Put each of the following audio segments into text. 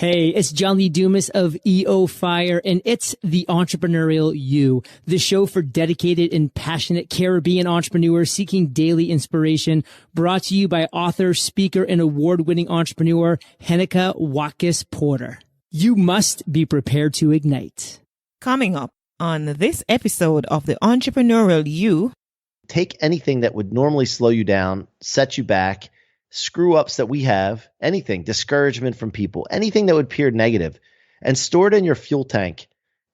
Hey, it's John Lee Dumas of EO Fire, and it's The Entrepreneurial You, the show for dedicated and passionate Caribbean entrepreneurs seeking daily inspiration, brought to you by author, speaker, and award-winning entrepreneur Heneka Watkis-Porter. You must be prepared to ignite. Coming up on this episode of The Entrepreneurial You. Take anything that would normally slow you down, set you back, screw-ups that we have, anything, discouragement from people, anything that would appear negative, and store it in your fuel tank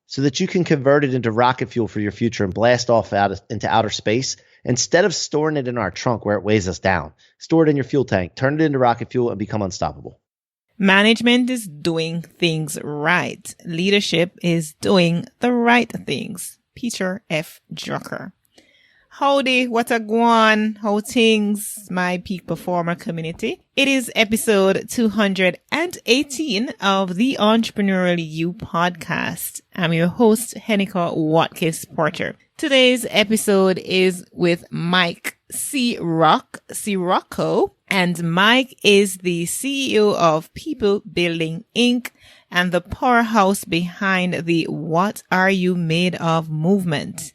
so that you can convert it into rocket fuel for your future and blast off into outer space instead of storing it in our trunk where it weighs us down. Store it in your fuel tank, turn it into rocket fuel, and become unstoppable. Management is doing things right. Leadership is doing the right things. Peter F. Drucker. Howdy, what a guan, how things, my peak performer community. It is episode 218 of the Entrepreneurial You podcast. I'm your host, Heneka Watkis-Porter. Today's episode is with Mike Ciorrocco, and Mike is the CEO of People Building Inc. and the powerhouse behind the What Are You Made Of movement.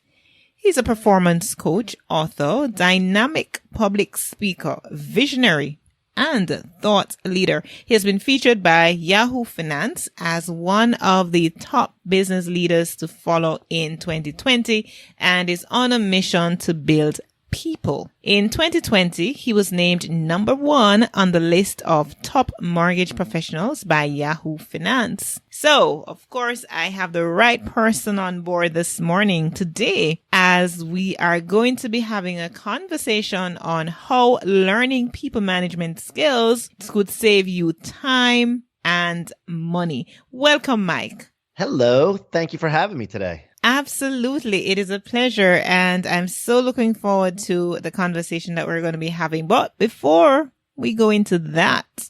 He's a performance coach, author, dynamic public speaker, visionary, and thought leader. He has been featured by Yahoo Finance as one of the top business leaders to follow in 2020 and is on a mission to build people. In 2020, he was named number 1 on the list of top mortgage professionals by Yahoo Finance. So, of course, I have the right person on board this morning today as we are going to be having a conversation on how learning people management skills could save you time and money. Welcome, Mike. Hello. Thank you for having me today. Absolutely. It is a pleasure. And I'm so looking forward to the conversation that we're going to be having. But before we go into that,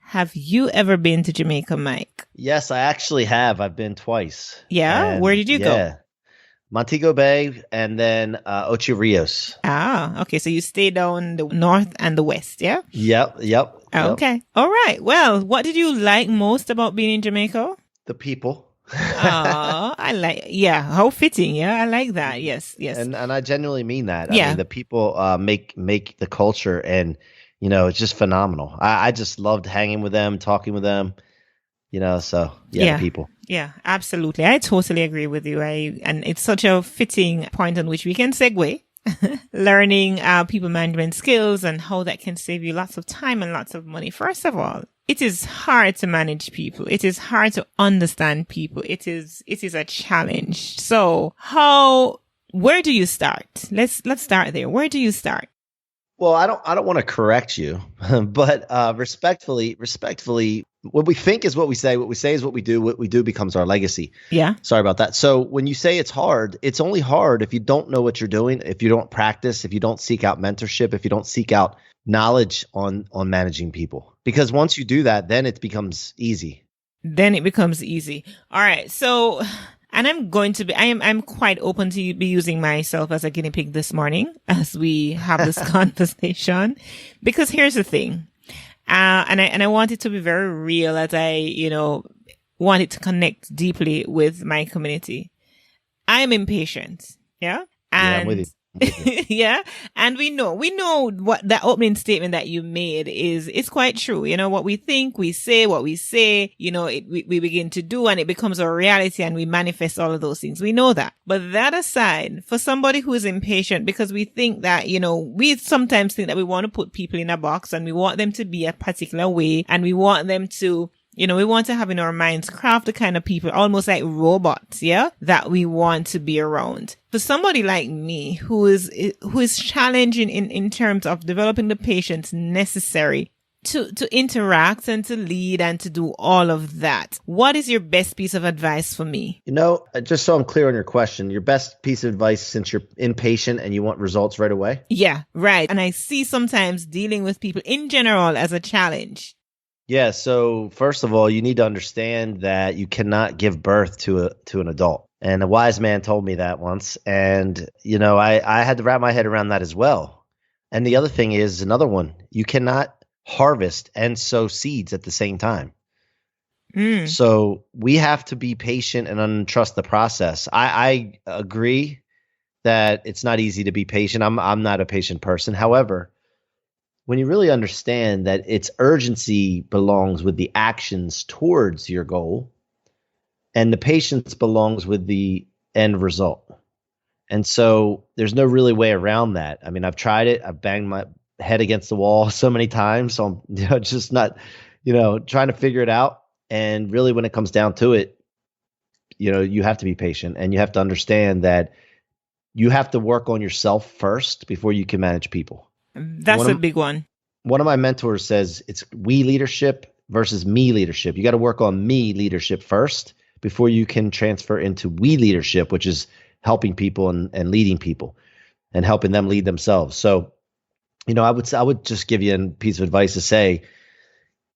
have you ever been to Jamaica, Mike? Yes, I actually have. I've been twice. Yeah? Where did you go? Montego Bay and then Ocho Rios. Ah, okay. So you stay down the north and the west, yeah? Yep. Okay. All right. Well, what did you like most about being in Jamaica? The people. Oh, how fitting. Yeah, I like that. Yes. And I genuinely mean that. Yeah. I mean, the people make the culture, and it's just phenomenal. I just loved hanging with them, talking with them, the people. Yeah, absolutely. I totally agree with you. And it's such a fitting point on which we can segue. Learning people management skills and how that can save you lots of time and lots of money. First of all, it is hard to manage people. It is hard to understand people. It is a challenge. So where do you start? Let's start there. Where do you start? Well, I don't want to correct you, but respectfully, what we think is what we say is what we do becomes our legacy. Yeah. Sorry about that. So when you say it's hard, it's only hard if you don't know what you're doing, if you don't practice, if you don't seek out mentorship, if you don't seek out knowledge on managing people. Because once you do that, then it becomes easy. All right. So, and I'm quite open to be using myself as a guinea pig this morning as we have this conversation, because here's the thing. And I want it to be very real as I, want it to connect deeply with my community. I am impatient. Yeah. And I'm with you. yeah. And we know what that opening statement that you made is quite true. What we think, we say, what we say, we begin to do, and it becomes a reality, and we manifest all of those things. We know that. But that aside, for somebody who is impatient, because we think that, we sometimes think that we want to put people in a box and we want them to be a particular way, and we want them to, we want to have in our minds craft the kind of people, almost like robots, yeah, that we want to be around. For somebody like me who is challenging in terms of developing the patience necessary to interact and to lead and to do all of that, what is your best piece of advice for me? Just so I'm clear on your question, your best piece of advice, since you're impatient and you want results right away? Yeah, right. And I see sometimes dealing with people in general as a challenge. Yeah. So first of all, you need to understand that you cannot give birth to an adult. And a wise man told me that once. And, I had to wrap my head around that as well. And the other thing is another one. You cannot harvest and sow seeds at the same time. So we have to be patient and untrust the process. I agree that it's not easy to be patient. I'm not a patient person. However, when you really understand that its urgency belongs with the actions towards your goal, and the patience belongs with the end result. And so there's no really way around that. I mean, I've tried it. I've banged my head against the wall so many times. So I'm just not, trying to figure it out. And really, when it comes down to it, you have to be patient, and you have to understand that you have to work on yourself first before you can manage people. That's a big one. One of my mentors says it's we leadership versus me leadership. You got to work on me leadership first before you can transfer into we leadership, which is helping people and leading people and helping them lead themselves. So, I would just give you a piece of advice to say,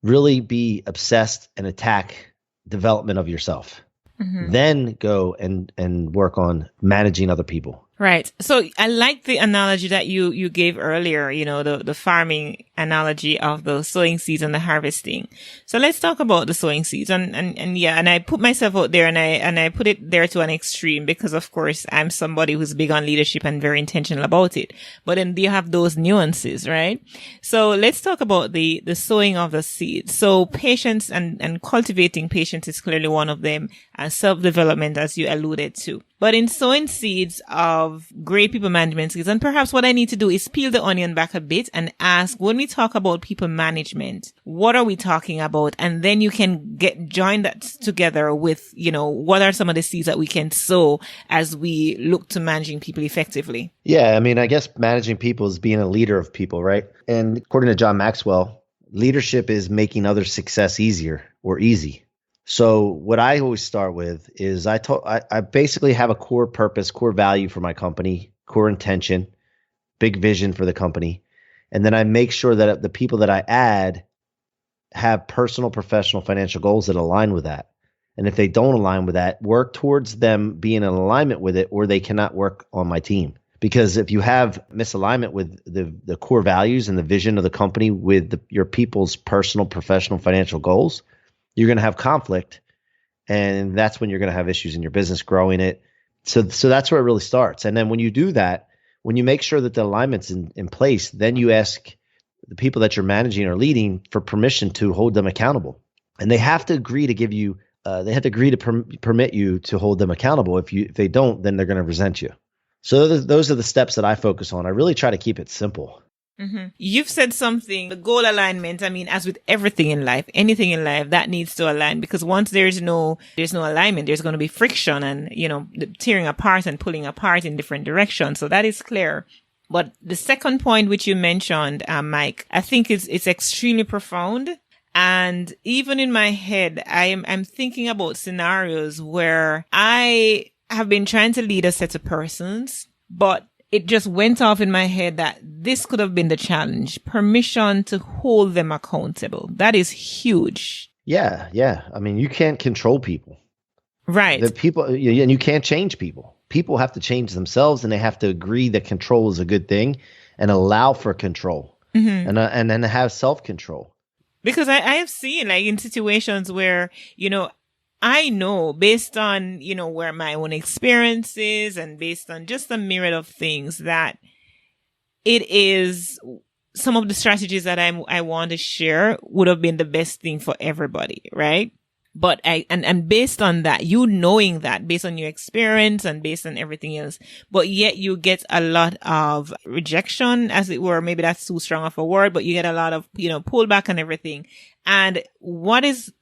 really be obsessed and attack development of yourself. Then go and work on managing other people. Right. So I like the analogy that you gave earlier, the farming analogy of the sowing seeds and the harvesting. So let's talk about the sowing seeds and I put myself out there and I put it there to an extreme because of course I'm somebody who's big on leadership and very intentional about it. But then you have those nuances, right? So let's talk about the sowing of the seeds. So patience and cultivating patience is clearly one of them, and self-development, as you alluded to. But in sowing seeds of great people management skills, and perhaps what I need to do is peel the onion back a bit and ask, when we talk about people management, what are we talking about? And then you can join that together with, what are some of the seeds that we can sow as we look to managing people effectively? Yeah, I mean, I guess managing people is being a leader of people, right? And according to John Maxwell, leadership is making others' success easier or easy. So what I always start with is I basically have a core purpose, core value for my company, core intention, big vision for the company. And then I make sure that the people that I add have personal, professional, financial goals that align with that. And if they don't align with that, work towards them being in alignment with it, or they cannot work on my team. Because if you have misalignment with the core values and the vision of the company with your people's personal, professional, financial goals, you're going to have conflict, and that's when you're going to have issues in your business growing it. So that's where it really starts. And then when you do that, when you make sure that the alignment's in place, then you ask the people that you're managing or leading for permission to hold them accountable. And they have to agree to give you, permit you to hold them accountable. If they don't, then they're going to resent you. So those are the steps that I focus on. I really try to keep it simple. Mm-hmm. You've said something, the goal alignment. I mean, as with everything in life, anything in life, that needs to align, because once there's no alignment, there's going to be friction and, tearing apart and pulling apart in different directions. So that is clear. But the second point, which you mentioned, Mike, I think it's extremely profound. And even in my head, I'm thinking about scenarios where I have been trying to lead a set of persons, but it just went off in my head that this could have been the challenge. Permission to hold them accountable. That is huge. Yeah. I mean, you can't control people. Right. The people, and you can't change people. People have to change themselves, and they have to agree that control is a good thing and allow for control, and then have self-control. Because I have seen, like, in situations where, I know based on, where my own experience is and based on just a myriad of things, that it is some of the strategies that I want to share would have been the best thing for everybody, right? But and based on that, knowing that, based on your experience and based on everything else, but yet you get a lot of rejection, as it were. Maybe that's too strong of a word, but you get a lot of, pullback and everything. And what is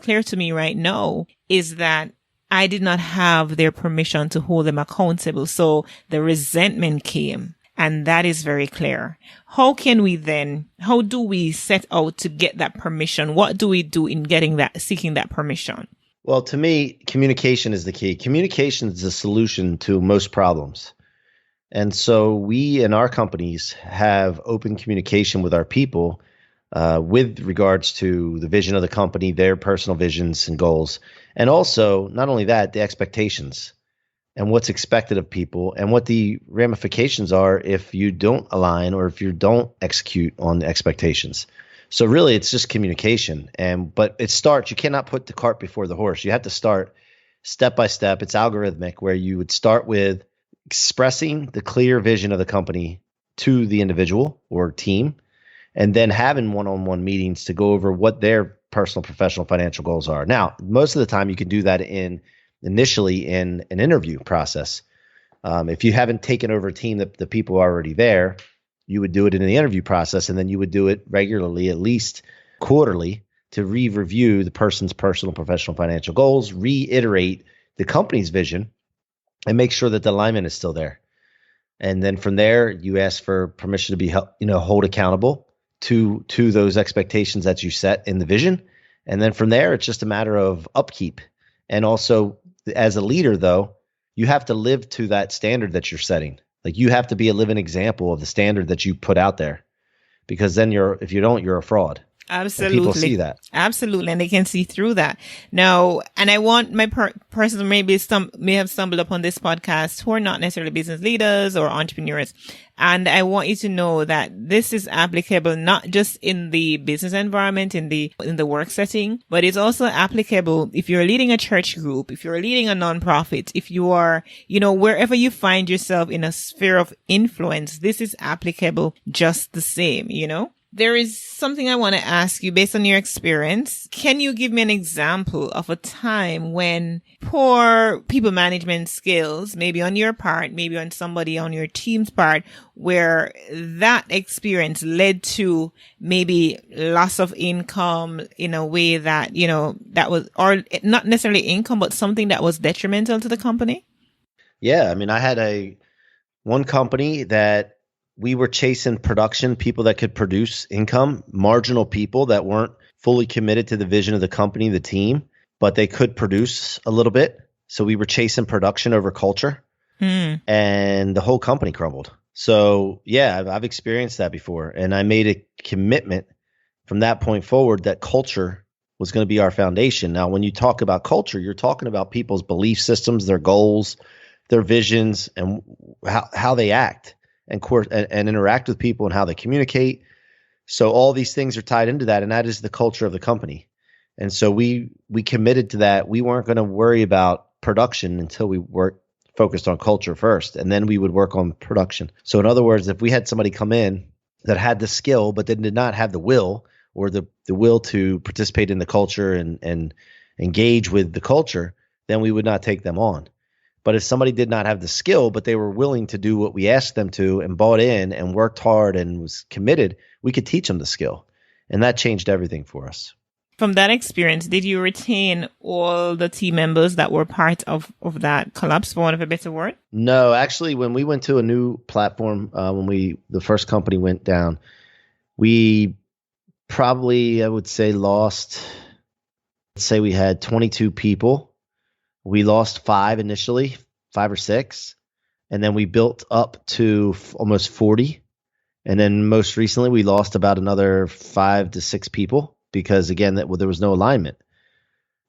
clear to me right now is that I did not have their permission to hold them accountable. So the resentment came. And that is very clear. How do we set out to get that permission? What do we do in seeking that permission? Well, to me, communication is the key. Communication is the solution to most problems. And so we in our companies have open communication with our people with regards to the vision of the company, their personal visions and goals. And also, not only that, the expectations and what's expected of people and what the ramifications are if you don't align or if you don't execute on the expectations. So really it's just communication. But it starts, you cannot put the cart before the horse. You have to start step by step. It's algorithmic, where you would start with expressing the clear vision of the company to the individual or team, and then having one-on-one meetings to go over what their personal, professional, financial goals are. Now, most of the time you can do that initially in an interview process. If you haven't taken over a team that the people are already there, you would do it in the interview process, and then you would do it regularly, at least quarterly, to review the person's personal, professional, financial goals, reiterate the company's vision, and make sure that the alignment is still there. And then from there, you ask for permission to be hold accountable to those expectations that you set in the vision. And then from there, it's just a matter of upkeep. And also, as a leader, though, you have to live to that standard that you're setting. Like, you have to be a living example of the standard that you put out there, because then if you don't, you're a fraud. Absolutely. And people see that. Absolutely. And they can see through that. Now, and I want my persons may have stumbled upon this podcast who are not necessarily business leaders or entrepreneurs. And I want you to know that this is applicable not just in the business environment, in the work setting, but it's also applicable if you're leading a church group, if you're leading a nonprofit, if you are, wherever you find yourself in a sphere of influence, this is applicable just the same, There is something I want to ask you based on your experience. Can you give me an example of a time when poor people management skills, maybe on your part, maybe on somebody on your team's part, where that experience led to maybe loss of income in a way that, that was, or not necessarily income, but something that was detrimental to the company? Yeah. I mean, I had one company that we were chasing production, people that could produce income, marginal people that weren't fully committed to the vision of the company, the team, but they could produce a little bit. So we were chasing production over culture, and the whole company crumbled. So yeah, I've experienced that before. And I made a commitment from that point forward that culture was going to be our foundation. Now, when you talk about culture, you're talking about people's belief systems, their goals, their visions, and how they act and interact with people and how they communicate. So all these things are tied into that, and that is the culture of the company. And so we committed to that. We weren't going to worry about production until we were focused on culture first, and then we would work on production. So in other words, if we had somebody come in that had the skill but then did not have the will, or the will to participate in the culture and engage with the culture, then we would not take them on. But if somebody did not have the skill, but they were willing to do what we asked them to and bought in and worked hard and was committed, we could teach them the skill. And that changed everything for us. From that experience, did you retain all the team members that were part of that collapse, for want of a better word? No, actually, when we went to a new platform, the first company went down, we probably, I would say, let's say we had 22 people. We lost 5 initially, 5 or 6, and then we built up to almost 40. And then most recently, we lost about another 5 to 6 people because, again, there was no alignment.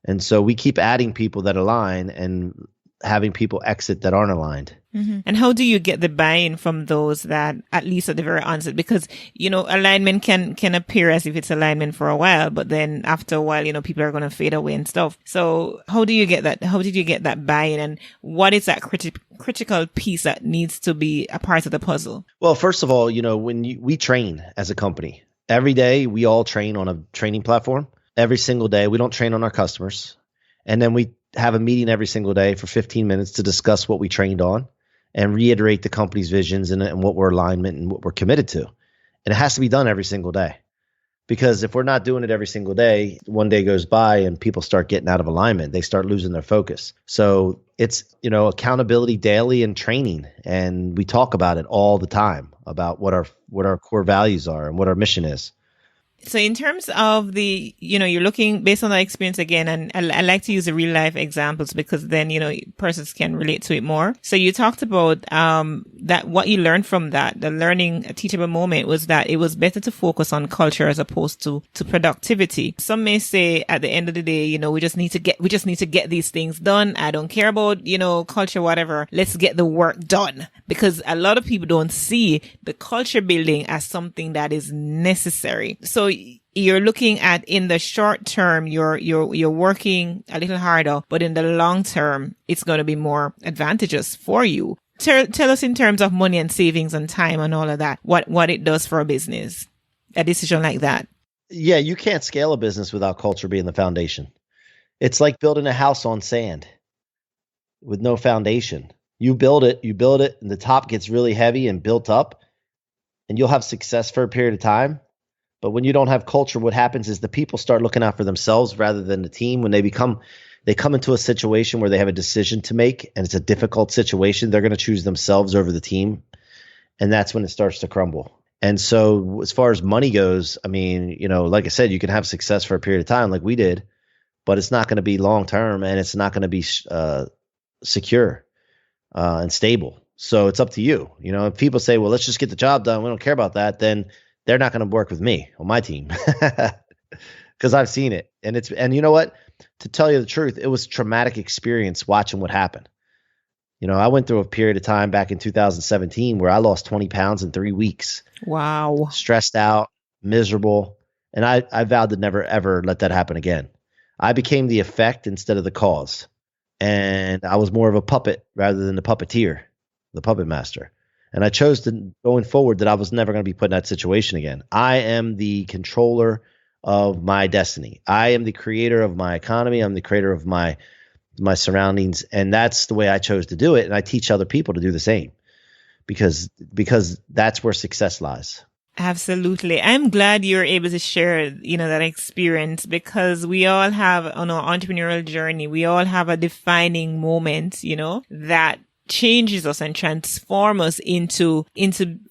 And so we keep adding people that align and having people exit that aren't aligned. Mm-hmm. And how do you get the buy-in from those that, at least at the very onset? Because, alignment can appear as if it's alignment for a while, but then after a while, people are going to fade away and stuff. So how do you get that? How did you get that buy-in, and what is that critical piece that needs to be a part of the puzzle? Well, first of all, when we train as a company, every day we all train on a training platform. Every single day, we don't train on our customers. And then we have a meeting every single day for 15 minutes to discuss what we trained on and reiterate the company's visions and what we're alignment and what we're committed to. And it has to be done every single day, because if we're not doing it every single day, one day goes by and people start getting out of alignment. They start losing their focus. So it's, accountability daily and training. And we talk about it all the time about what our core values are and what our mission is. So in terms of you're looking based on that experience again, and I like to use the real life examples because then, persons can relate to it more. So you talked about, that what you learned from that, the learning, a teachable moment was that it was better to focus on culture as opposed to productivity. Some may say at the end of the day, we just need to get these things done. I don't care about, culture, whatever. Let's get the work done, because a lot of people don't see the culture building as something that is necessary. So you're looking at in the short term, you're working a little harder, but in the long term, it's going to be more advantageous for you. Tell us in terms of money and savings and time and all of that, what it does for a business, a decision like that. Yeah, you can't scale a business without culture being the foundation. It's like building a house on sand with no foundation. You build it, and the top gets really heavy and built up, and you'll have success for a period of time. But when you don't have culture, what happens is the people start looking out for themselves rather than the team. When they come into a situation where they have a decision to make and it's a difficult situation, they're going to choose themselves over the team. And that's when it starts to crumble. And so as far as money goes, I mean, like I said, you can have success for a period of time like we did, but it's not going to be long term and it's not going to be secure and stable. So it's up to you. If people say, well, let's just get the job done, we don't care about that, then they're not going to work with me on my team because I've seen it. And you know what? To tell you the truth, it was a traumatic experience watching what happened. I went through a period of time back in 2017 where I lost 20 pounds in 3 weeks. Wow. Stressed out, miserable. And I vowed to never, ever let that happen again. I became the effect instead of the cause. And I was more of a puppet rather than the puppeteer, the puppet master. And I chose to, going forward, that I was never going to be put in that situation again. I am the controller of my destiny. I am the creator of my economy. I'm the creator of my surroundings. And that's the way I chose to do it. And I teach other people to do the same because that's where success lies. Absolutely. I'm glad you're able to share, that experience, because we all have on our entrepreneurial journey, we all have a defining moment, that changes us and transform us into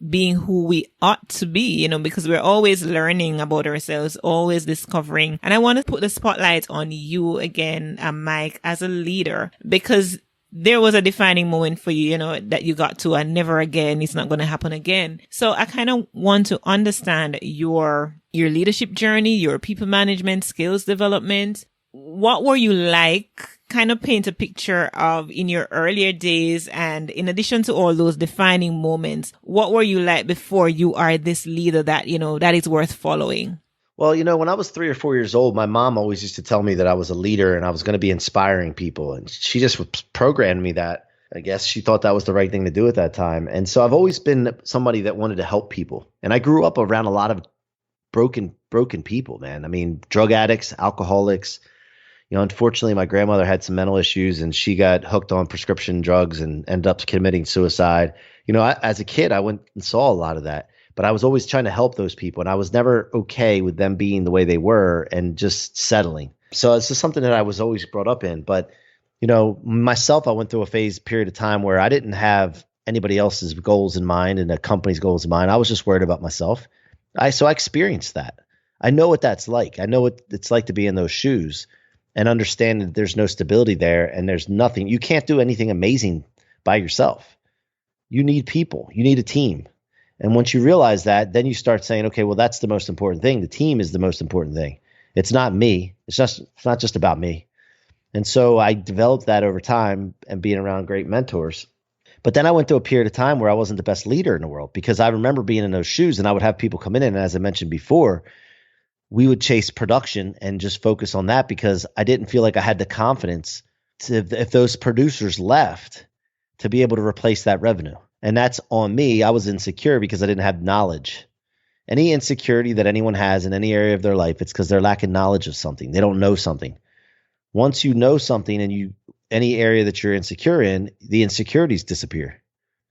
being who we ought to be, because we're always learning about ourselves, always discovering. And I want to put the spotlight on you again, Mike, as a leader, because there was a defining moment for you, that you got to, and never again, it's not going to happen again. So I kind of want to understand your leadership journey, your people management, skills development. What were you like? Kind of paint a picture of in your earlier days, and in addition to all those defining moments, what were you like before you are this leader that, that is worth following? Well, when I was 3 or 4 years old, my mom always used to tell me that I was a leader and I was going to be inspiring people. And she just programmed me that. I guess she thought that was the right thing to do at that time. And so I've always been somebody that wanted to help people. And I grew up around a lot of broken people, man. I mean, drug addicts, alcoholics. Unfortunately, my grandmother had some mental issues and she got hooked on prescription drugs and ended up committing suicide. As a kid, I went and saw a lot of that, but I was always trying to help those people. And I was never okay with them being the way they were and just settling. So it's just something that I was always brought up in. But, myself, I went through a period of time where I didn't have anybody else's goals in mind and a company's goals in mind. I was just worried about myself. So I experienced that. I know what that's like. I know what it's like to be in those shoes. And understand that there's no stability there and there's nothing. You can't do anything amazing by yourself. You need people. You need a team. And once you realize that, then you start saying, okay, well, that's the most important thing. The team is the most important thing. It's not me. It's not just about me. And so I developed that over time and being around great mentors. But then I went through a period of time where I wasn't the best leader in the world, because I remember being in those shoes and I would have people come in, and as I mentioned before, we would chase production and just focus on that because I didn't feel like I had the confidence to, if those producers left, to be able to replace that revenue. And that's on me. I was insecure because I didn't have knowledge. Any insecurity that anyone has in any area of their life, it's because they're lacking knowledge of something. They don't know something. Once you know something and any area that you're insecure in, the insecurities disappear.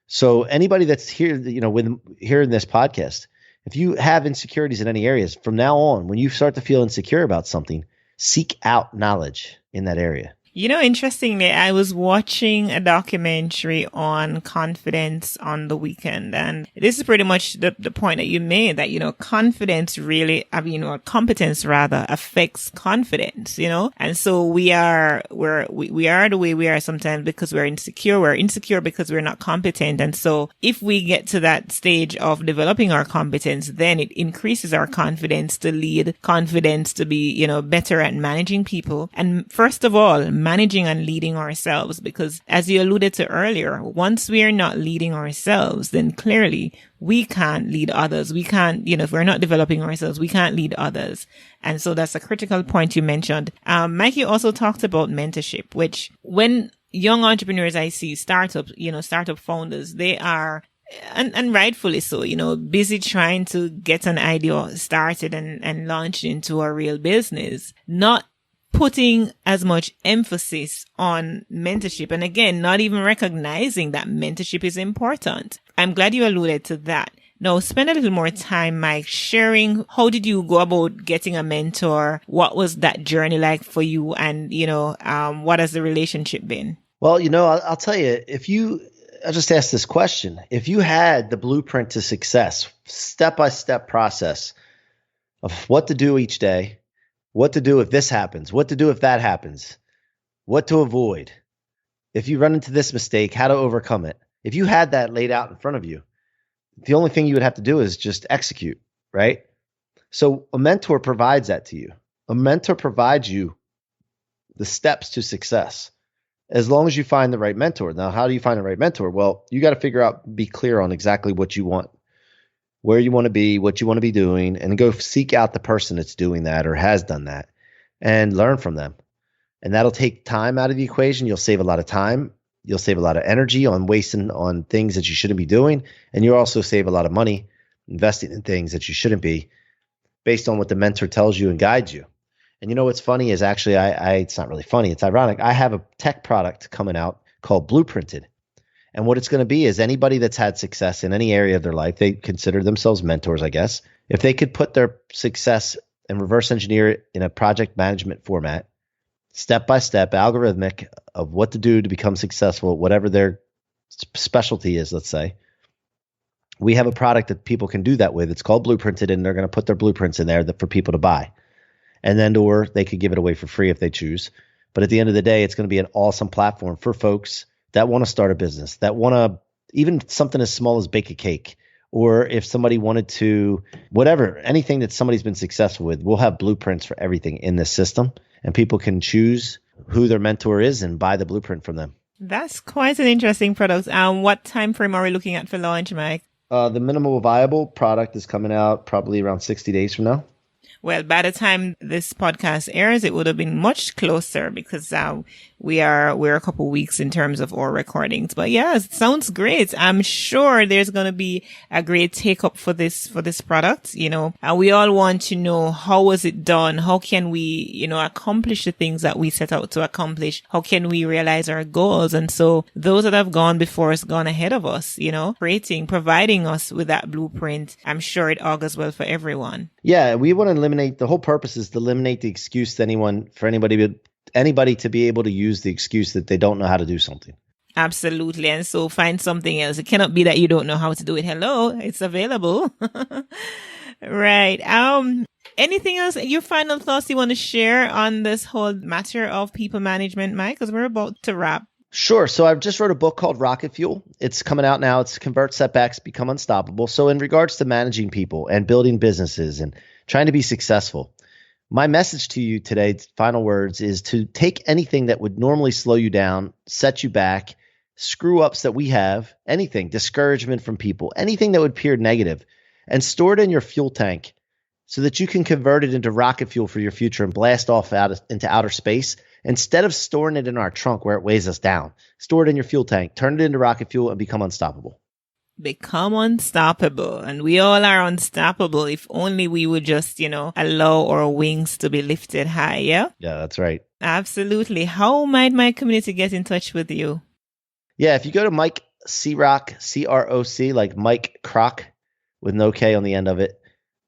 So anybody that's here, here in this podcast, if you have insecurities in any areas, from now on, when you start to feel insecure about something, seek out knowledge in that area. Interestingly, I was watching a documentary on confidence on the weekend, and this is pretty much the point that you made, that, confidence really, or competence rather, affects confidence, and so we are the way we are sometimes because we're insecure. We're insecure because we're not competent. And so if we get to that stage of developing our competence, then it increases our confidence to lead, confidence to be, better at managing people. And first of all, managing and leading ourselves, because as you alluded to earlier, once we are not leading ourselves, then clearly we can't lead others. We can't, if we're not developing ourselves, we can't lead others. And so that's a critical point you mentioned. Mike, you also talked about mentorship, which when young entrepreneurs I see, startup founders, they are, and rightfully so, busy trying to get an idea started and launched into a real business, not putting as much emphasis on mentorship. And again, not even recognizing that mentorship is important. I'm glad you alluded to that. Now, spend a little more time, Mike, sharing how did you go about getting a mentor? What was that journey like for you? And, what has the relationship been? Well, I'll tell you, I'll just ask this question. If you had the blueprint to success, step-by-step process of what to do each day, what to do if this happens, what to do if that happens, what to avoid, if you run into this mistake, how to overcome it. If you had that laid out in front of you, the only thing you would have to do is just execute, right? So a mentor provides that to you. A mentor provides you the steps to success. As long as you find the right mentor. Now, how do you find the right mentor? Well, you got to figure out, be clear on exactly what you want, where you want to be, what you want to be doing, and go seek out the person that's doing that or has done that and learn from them. And that'll take time out of the equation. You'll save a lot of time. You'll save a lot of energy on wasting on things that you shouldn't be doing. And you'll also save a lot of money investing in things that you shouldn't be based on what the mentor tells you and guides you. And what's funny is actually, it's not really funny. It's ironic. I have a tech product coming out called Blueprinted. And what it's going to be is anybody that's had success in any area of their life, they consider themselves mentors, I guess. If they could put their success and reverse engineer it in a project management format, step-by-step, algorithmic of what to do to become successful, whatever their specialty is, let's say, we have a product that people can do that with. It's called Blueprinted, and they're going to put their blueprints in there for people to buy. And then, or they could give it away for free if they choose. But at the end of the day, it's going to be an awesome platform for folks that want to start a business, that want to, even something as small as bake a cake, or if somebody wanted to, whatever, anything that somebody's been successful with, we'll have blueprints for everything in this system, and people can choose who their mentor is and buy the blueprint from them. That's quite an interesting product. What time frame are we looking at for launch, Mike? The minimal viable product is coming out probably around 60 days from now. Well, by the time this podcast airs, it would have been much closer because we're a couple weeks in terms of our recordings. But yeah, it sounds great. I'm sure there's going to be a great take up for this product, and we all want to know, how was it done? How can we, accomplish the things that we set out to accomplish? How can we realize our goals? And so those that have gone before us, gone ahead of us, providing us with that blueprint, I'm sure it augurs well for everyone. Yeah, we want to eliminate, the whole purpose is to eliminate the excuse for anybody to be able to use the excuse that they don't know how to do something. Absolutely. And so find something else. It cannot be that you don't know how to do it. Hello, it's available. Right. Anything else, your final thoughts you want to share on this whole matter of people management, Mike? Because we're about to wrap. Sure. So I've just wrote a book called Rocket Fuel. It's coming out now. It's Convert Setbacks, Become Unstoppable. So in regards to managing people and building businesses and trying to be successful, my message to you today, final words, is to take anything that would normally slow you down, set you back, screw ups that we have, anything, discouragement from people, anything that would appear negative, and store it in your fuel tank so that you can convert it into rocket fuel for your future and blast off into outer space. Instead of storing it in our trunk where it weighs us down, store it in your fuel tank, turn it into rocket fuel, and become unstoppable. Become unstoppable. And we all are unstoppable if only we would just, allow our wings to be lifted high. Yeah? Yeah, that's right. Absolutely. How might my community get in touch with you? Yeah, if you go to Mike C-Roc, C-R-O-C, like Mike Croc with no K on the end of it,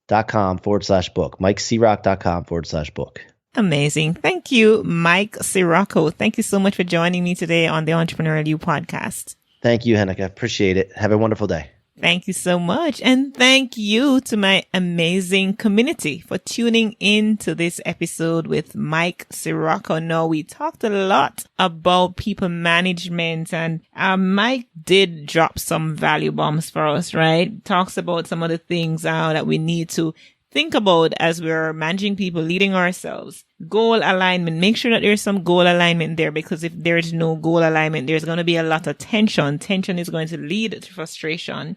.com/book, MikeCroc.com/book. Amazing. Thank you, Mike Ciorrocco. Thank you so much for joining me today on the Entrepreneurial You podcast. Thank you, Heneka. Appreciate it. Have a wonderful day. Thank you so much. And thank you to my amazing community for tuning in to this episode with Mike Ciorrocco. Now, we talked a lot about people management, and Mike did drop some value bombs for us, right? Talks about some of the things that we need to think about as we're managing people, leading ourselves. Goal alignment. Make sure that there's some goal alignment there, because if there's no goal alignment, there's going to be a lot of tension. Tension is going to lead to frustration.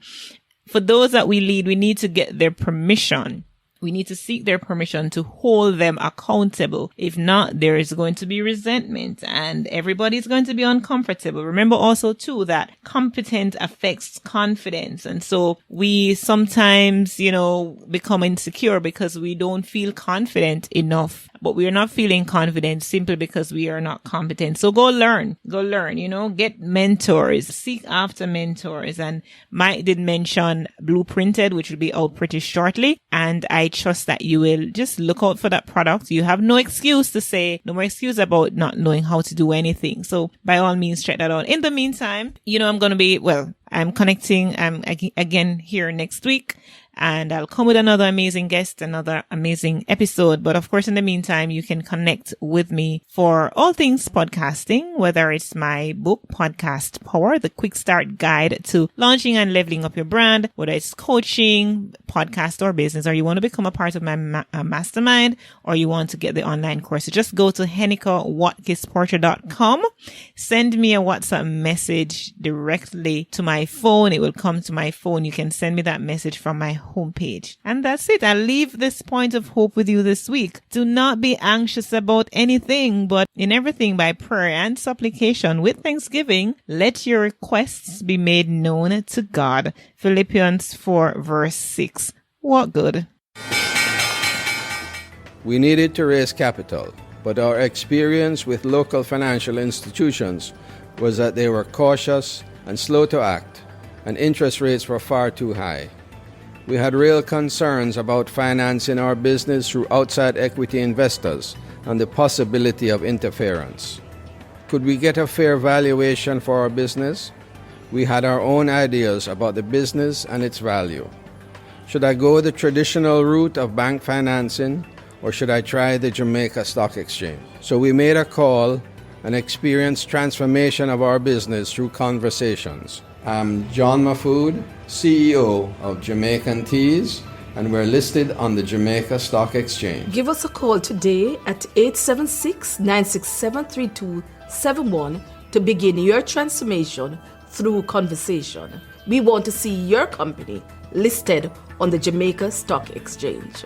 For those that we lead, we need to get their permission. We need to seek their permission to hold them accountable. If not, there is going to be resentment and everybody's going to be uncomfortable. Remember also too that competence affects confidence. And so we sometimes, become insecure because we don't feel confident enough, but we are not feeling confident simply because we are not competent. So go learn, get mentors, seek after mentors. And Mike did mention Blueprinted, which will be out pretty shortly. And I trust that you will just look out for that product. You have no more excuse about not knowing how to do anything. So by all means, check that out. In the meantime, I'm connecting again here next week, and I'll come with another amazing guest, another amazing episode. But of course, in the meantime, you can connect with me for all things podcasting, whether it's my book, Podcast Power, the quick start guide to launching and leveling up your brand, whether it's coaching, podcast or business, or you want to become a part of my mastermind, or you want to get the online course. So just go to Watkis-Porter.com, send me a WhatsApp message directly to my phone. It will come to my phone. You can send me that message from my homepage. And that's it. I'll leave this point of hope with you this week. Do not be anxious about anything, but in everything by prayer and supplication with thanksgiving, let your requests be made known to God. Philippians 4 verse 6. What good? We needed to raise capital, but our experience with local financial institutions was that they were cautious and slow to act, and interest rates were far too high. We had real concerns about financing our business through outside equity investors and the possibility of interference. Could we get a fair valuation for our business? We had our own ideas about the business and its value. Should I go the traditional route of bank financing, or should I try the Jamaica Stock Exchange? So we made a call and experienced transformation of our business through conversations. I'm John Mafood, CEO of Jamaican Teas, and we're listed on the Jamaica Stock Exchange. Give us a call today at 876-967-3271 to begin your transformation through conversation. We want to see your company listed on the Jamaica Stock Exchange.